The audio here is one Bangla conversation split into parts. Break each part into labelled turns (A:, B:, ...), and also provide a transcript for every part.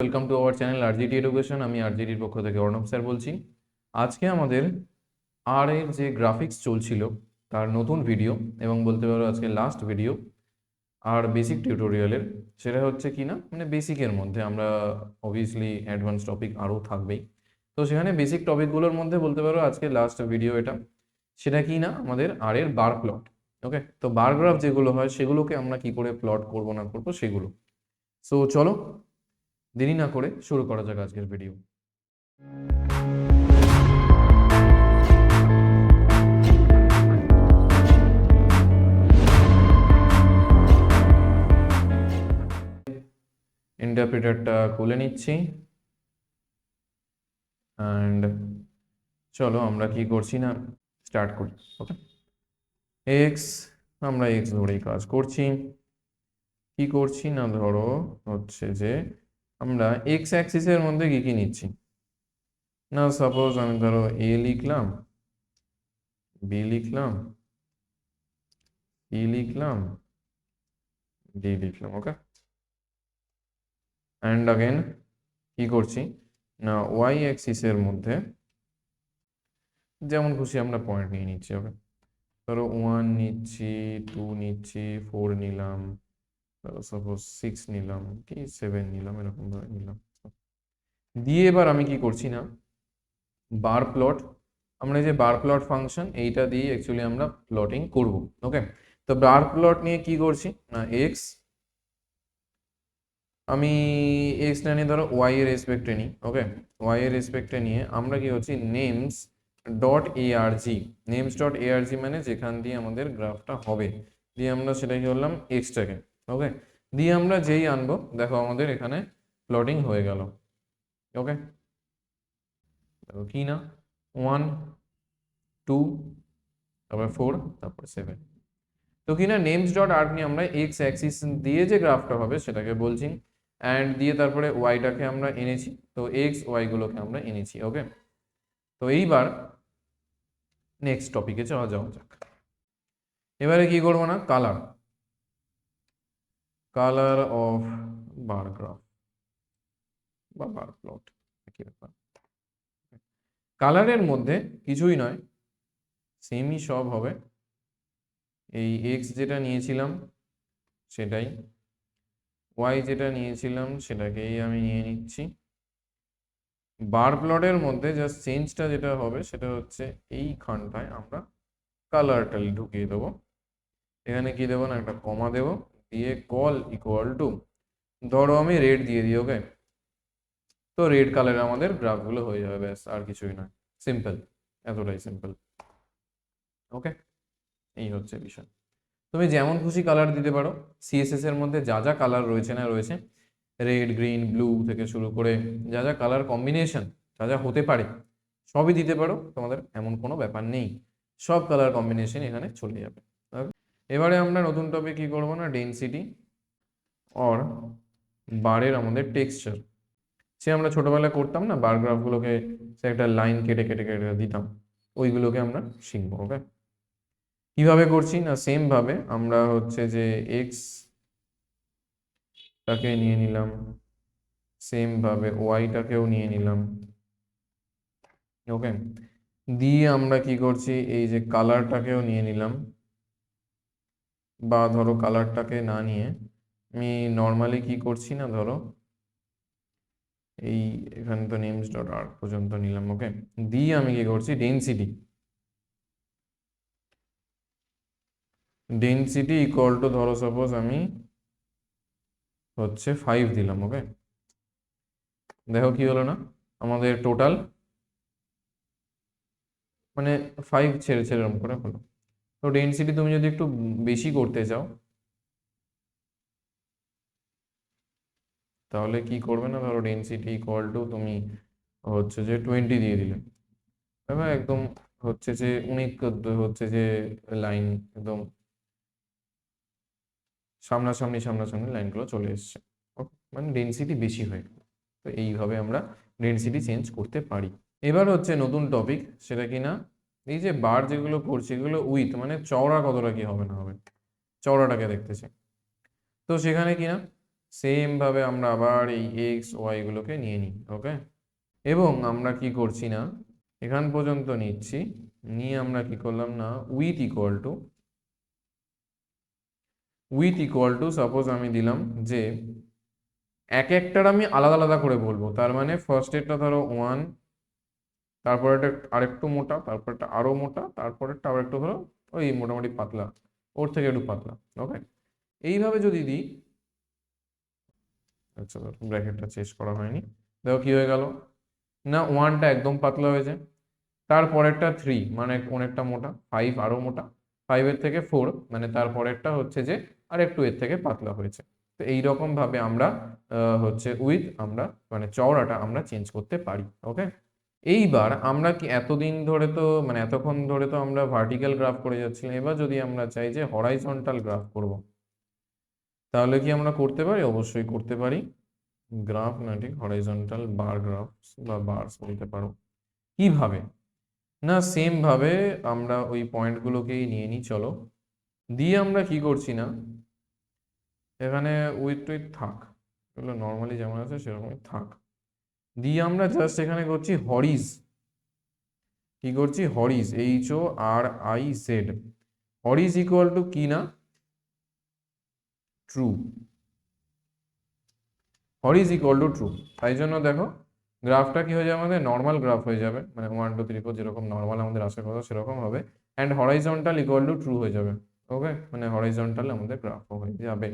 A: Welcome to our channel RGT education. আমি আরজিটির পক্ষ থেকে অর্ণব স্যার বলছি। আজকে আমাদের আর এর যে গ্রাফিক্স চলছিল তার নতুন ভিডিও এবং বলতে পারো আজকে লাস্ট ভিডিও আর বেসিক টিউটোরিয়ালের, সেটা হচ্ছে কি না মানে বেসিকের মধ্যে আমরা অবভিয়াসলি অ্যাডভান্স টপিক আরও থাকবেই। তো সেখানে বেসিক টপিকগুলোর মধ্যে বলতে পারো আজকে লাস্ট ভিডিও এটা, সেটা কি না আমাদের আর এর বার প্লট। ওকে, তো বার গ্রাফ যেগুলো হয় সেগুলোকে আমরা কি করে প্লট করবো না করবো সেগুলো। সো চলো দেরি না করে শুরু করা যাক আজকের ভিডিও। ইন্টারপ্রিটারটা খুলে নিচ্ছি অ্যান্ড চলো আমরা কি করছি না স্টার্ট করি। ওকে, এক্স, আমরা এক্স ধরেই কাজ করছি। কি করছি না ধরো হচ্ছে যে আমরা এক্স অ্যাক্সিসের মধ্যে কি কি নিচ্ছি না, সাপোজ আমি ধরো এ লিখলাম, বি লিখলাম, ই লিখলাম, ডি লিখলাম। ওকে, অ্যান্ড अगेन কি করছি না ওয়াই অ্যাক্সিসের মধ্যে যেমন খুশি আমরা পয়েন্ট নিয়ে নিচ্ছি। ওকে, ধরো 1 নিচ্ছি, 2 নিচ্ছি, 4 নিলাম, ধরো সাপোজ 6 নিলাম কি 7 নিলাম, এরকম ভাবে নিলাম। দিয়ে এবার আমি কি করছি না বার প্লট, আমরা এই যে বার প্লট ফাংশন এইটা দিয়ে অ্যাকচুয়ালি আমরা প্লটিং করব। ওকে, তো বার প্লট নিয়ে কি করছি না এক্স, আমি এক্স না নিয়ে ধরো ওয়াই এর রেসপেক্টে নিই। ওকে, ওয়াই এর রেসপেক্টে নিয়ে আমরা কি হচ্ছে names dot ARG, names dot ARG মানে যেখান দিয়ে আমাদের গ্রাফটা হবে, দিয়ে আমরা সেটাই করলাম এক্সটাকে। ওকে, দিয়ে আমরা যেই আনবো দেখো আমাদের এখানে প্লটিং হয়ে গেল। ওকে, কি না 1 2 তারপর 4 তারপর 7। তো কিনা নেমস ডট আর্ট নিয়ে আমরা এক্স অ্যাক্সিস দিয়ে যে গ্রাফটা হবে সেটাকে বলছি, অ্যান্ড দিয়ে তারপরে ওয়াইটাকে আমরা এনেছি, তো এক্স ওয়াই গুলোকে আমরা এনেছি। ওকে, তো এইবার নেক্সট টপিকে যাওয়া যাওয়া যাক। এবারে কি করবো না colour, colour of bar graph বা বার প্লট একই ব্যাপার। কালারের মধ্যে কিছুই নয়, সেমই সব হবে, এই এক্স যেটা নিয়েছিলাম সেটাই, ওয়াই যেটা নিয়েছিলাম সেটাকেই আমি নিয়ে নিচ্ছি। বার প্লটের মধ্যে জাস্ট চেঞ্জটা যেটা হবে সেটা হচ্ছে এইখানটায় আমরা কালারটা ঢুকিয়ে দেবো। এখানে কি দেবো না একটা কমা দেবো, দিয়ে কল ইকুয়াল টু ধরো আমি রেড দিয়ে দিই। ওকে, তো রেড কালারে আমাদের গ্রাফগুলো হয়ে যাবে, ব্যাস আর কিছুই নয়, সিম্পল, এতটাই সিম্পল। ওকে, এই হচ্ছে বিষয়। তুমি যেমন খুশি কালার দিতে পারো, সিএসএস এর মধ্যে যা যা কালার রয়েছে না রয়েছে, রেড গ্রিন ব্লু থেকে শুরু করে যা যা কালার কম্বিনেশন যা যা হতে পারে সবই দিতে পারো, তোমাদের এমন কোনো ব্যাপার নেই, সব কালার কম্বিনেশন এখানে চলে যাবে। এবারে আমরা নতুন টপিক কি করবো না ডেনসিটি অর বারের আমাদের টেক্সচার, সে আমরা ছোটবেলায় করতাম না বার গ্রাফগুলোকে, সে একটা লাইন কেটে কেটে কেটে দিতাম, ওইগুলোকে আমরা শিখবো। ওকে, কিভাবে করছি না সেম ভাবে আমরা হচ্ছে যে এক্স টাকে নিয়ে নিলাম, সেম ভাবে ওয়াইটাকেও নিয়ে নিলাম। ওকে, দিয়ে আমরা কি করছি এই যে কালারটাকেও নিয়ে নিলাম, বা ধরো কালারটাকে না নিয়ে আমি নর্মালি কি করছি না ধরো এই এখানে তো নেমস ডট আর্ট পর্যন্ত নিলাম। ওকে, দিয়ে আমি কি করছি ডেনসিটি, ডেনসিটি ইকুয়াল টু ধরো সাপোজ আমি হচ্ছে 5 দিলাম। ওকে, দেখো কি হলো না আমাদের টোটাল মানে 5 ছেড়ে ছেড়ে এরকম করে হলো। তো ডেনসিটি তুমি যদি একটু বেশি করতে চাও তাহলে কি করবে না ধরো ডেনসিটি ইকুয়াল টু তুমি হচ্ছে যে 20 দিয়ে দিলে, এবার একদম হচ্ছে যে অনেক হচ্ছে যে লাইন একদম সামনাসামনি সামনাসামনি লাইনগুলো চলে এসছে, মানে ডেনসিটি বেশি হয়ে গেল। তো এইভাবে আমরা ডেনসিটি চেঞ্জ করতে পারি। এবার হচ্ছে নতুন টপিক, সেটা কি না এই যে বার যেগুলো করছি এগুলো উইথ মানে চওড়া কতটা কি হবে না হবে, চওড়াটাকে দেখতেছে। তো সেখানে কি না সেম ভাবে আমরা আবার এই এক্স ওয়াই গুলোকে নিয়ে নিই। ওকে, এবং আমরা কি করছি না, এখান পর্যন্ত নিচ্ছি, নিয়ে আমরা কি করলাম না, উইথ ইকুয়াল টু সাপোজ আমি দিলাম যে এক একটার আমি আলাদা আলাদা করে বলবো। তার মানে ফার্স্ট এরটা ধরো 1, তারপর এটা আরেকটু মোটা, তারপর এটা আরো মোটা, তারপরেরটা আবার একটু ধরো ওই মোটামুটি পাতলা, ওর থেকে একটু পাতলা। ওকে, এইভাবে যদি দিই, আচ্ছা ব্র্যাকেটটা চেঞ্জ করা হয়নি, দেখো কি হয়ে গেল না, 1টা একদম পাতলা হয়েছে, তারপরেরটা 3 মানে অনেকটা মোটা, 5 আরো মোটা, 5 এর থেকে 4 মানে তারপরেরটা হচ্ছে যে আরেকটু এর থেকে পাতলা হয়েছে। তো এইরকম ভাবে আমরা হচ্ছে উইথ আমরা মানে চওড়াটা আমরা চেঞ্জ করতে পারি। ওকে, এইবার আমরা কি এতদিন ধরে তো মানে এতক্ষণ ধরে তো আমরা ভার্টিক্যাল গ্রাফ করে যাচ্ছিলাম, এবার যদি আমরা চাই যে হরাইজন্টাল গ্রাফ করব, তাহলে কি আমরা করতে পারি? অবশ্যই করতে পারি। গ্রাফ না ঠিক হরাইজন্টাল বার গ্রাফ বা বারস বলতে পারো। কিভাবে না, সেম ভাবে আমরা ওই পয়েন্টগুলোকেই নিয়ে নিই, চলো, দিয়ে আমরা কি করছি না, এখানে উইথ টুইথ থাক, এগুলো নর্মালি যেমন আছে সেরকমই থাক, দিয়ে আমরা জাস্ট এখানে করছি হরিজ, কি করছি হরিজ, HORIZ, হরিজ ইকুয়াল টু কি না, ট্রু, হরিজ ইকুয়াল টু ট্রু। তাই জন্য দেখো গ্রাফটা কি হয়ে যাবে, আমাদের নর্মাল গ্রাফ হয়ে যাবে, মানে 1 2 3 4 যেরকম নর্মাল আমাদের আসার কথা সেরকম হবে, and horizontal equal to true হয়ে যাবে। ওকে, মানে হরাইজন্টাল আমাদের গ্রাফও হয়ে যাবে।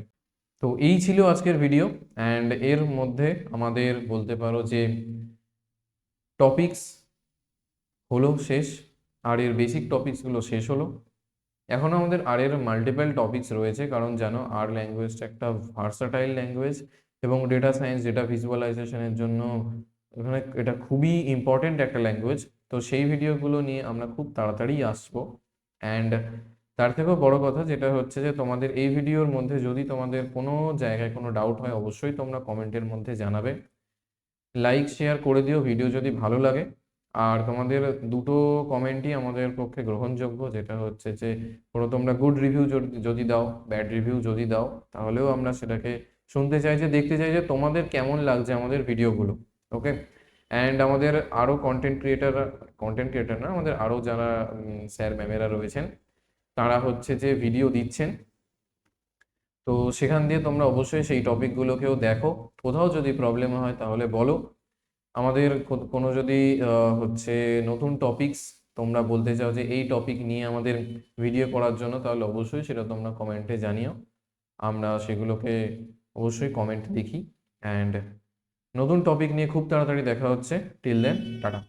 A: তো এই ছিল আজকের ভিডিও, অ্যান্ড এর মধ্যে আমাদের বলতে পারো যে টপিকস হলো শেষ, আর এর বেসিক টপিকসগুলো শেষ হলো। এখন আমাদের আর এর মাল্টিপল টপিকস রয়েছে, কারণ জানো আর ল্যাঙ্গুয়েজটা একটা ভার্সাটাইল ল্যাঙ্গুয়েজ, এবং ডেটা সায়েন্স ডেটা ভিজুয়ালাইজেশনের জন্য এখানে এটা খুবই ইম্পর্টেন্ট একটা ল্যাঙ্গুয়েজ। তো সেই ভিডিওগুলো নিয়ে আমরা খুব তাড়াতাড়ি আসবো। অ্যান্ড তার থেকেও বড় কথা যেটা হচ্ছে যে তোমাদের এই ভিডিওর মধ্যে যদি তোমাদের কোনো জায়গায় কোনো ডাউট হয়, অবশ্যই তোমরা কমেন্টের মধ্যে জানাবে, লাইক শেয়ার করে দিও ভিডিও যদি ভালো লাগে। আর তোমাদের দুটো কমেন্টই আমাদের পক্ষে গ্রহণযোগ্য, যেটা হচ্ছে যে কোনো তোমরা গুড রিভিউ যদি দাও, ব্যাড রিভিউ যদি দাও, তাহলেও আমরা সেটাকে শুনতে চাই, যে দেখতে চাই যে তোমাদের কেমন লাগছে আমাদের ভিডিওগুলো। ওকে, অ্যান্ড আমাদের আরও কন্টেন্ট ক্রিয়েটার না, আমাদের আরও যারা স্যার ম্যামেরা রয়েছেন, তারা হচ্ছে যে ভিডিও দিচ্ছেন, তো সেখান দিয়ে তোমরা অবশ্যই সেই টপিকগুলোকেও দেখো। কোথাও যদি প্রবলেম হয় তাহলে বলো। আমাদের কোনো যদি হচ্ছে নতুন টপিকস তোমরা বলতে চাও যে এই টপিক নিয়ে আমাদের ভিডিও করার জন্য, তাহলে অবশ্যই সেটা তোমরা কমেন্টে জানিও, আমরা সেগুলোকে অবশ্যই কমেন্ট দেখি। অ্যান্ড নতুন টপিক নিয়ে খুব তাড়াতাড়ি দেখা হচ্ছে। Till then, tata.